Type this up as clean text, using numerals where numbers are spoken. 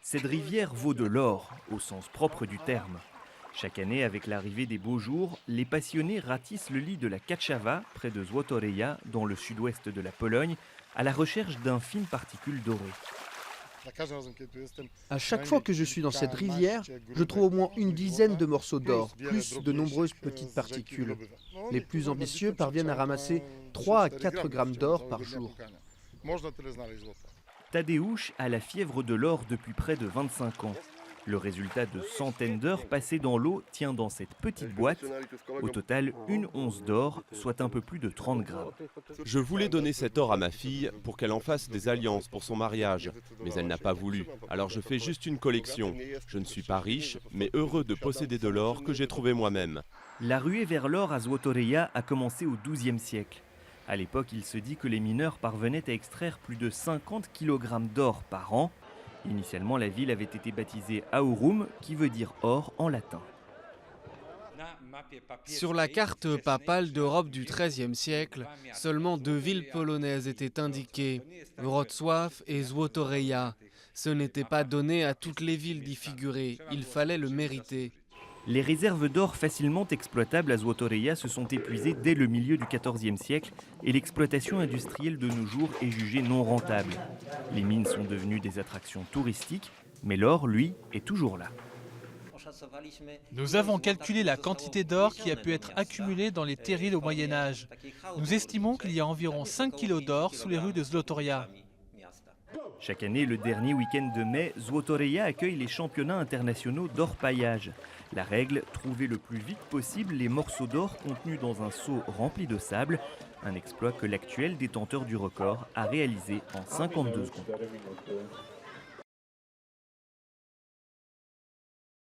Cette rivière vaut de l'or, au sens propre du terme. Chaque année, avec l'arrivée des beaux jours, les passionnés ratissent le lit de la Katschawa, près de Złotoryja, dans le sud-ouest de la Pologne, à la recherche d'infimes particules dorées. À chaque fois que je suis dans cette rivière, je trouve au moins une dizaine de morceaux d'or, plus de nombreuses petites particules. Les plus ambitieux parviennent à ramasser 3 à 4 grammes d'or par jour. Tadeusz a la fièvre de l'or depuis près de 25 ans. Le résultat de centaines d'heures passées dans l'eau tient dans cette petite boîte. Au total, une once d'or, soit un peu plus de 30 grammes. Je voulais donner cet or à ma fille pour qu'elle en fasse des alliances pour son mariage, mais elle n'a pas voulu. Alors je fais juste une collection. Je ne suis pas riche, mais heureux de posséder de l'or que j'ai trouvé moi-même. La ruée vers l'or à Złotoryja a commencé au XIIe siècle. À l'époque, il se dit que les mineurs parvenaient à extraire plus de 50 kg d'or par an. Initialement, la ville avait été baptisée Aurum, qui veut dire or en latin. Sur la carte papale d'Europe du XIIIe siècle, seulement 2 villes polonaises étaient indiquées, Wrocław et Złotoryja. Ce n'était pas donné à toutes les villes d'y figurer, il fallait le mériter. Les réserves d'or facilement exploitables à Złotoryja se sont épuisées dès le milieu du XIVe siècle et l'exploitation industrielle de nos jours est jugée non rentable. Les mines sont devenues des attractions touristiques, mais l'or, lui, est toujours là. Nous avons calculé la quantité d'or qui a pu être accumulée dans les terrils au Moyen-Âge. Nous estimons qu'il y a environ 5 kg d'or sous les rues de Złotoryja. Chaque année, le dernier week-end de mai, Złotoryja accueille les championnats internationaux d'or-paillage. La règle, trouver le plus vite possible les morceaux d'or contenus dans un seau rempli de sable, un exploit que l'actuel détenteur du record a réalisé en 52 secondes.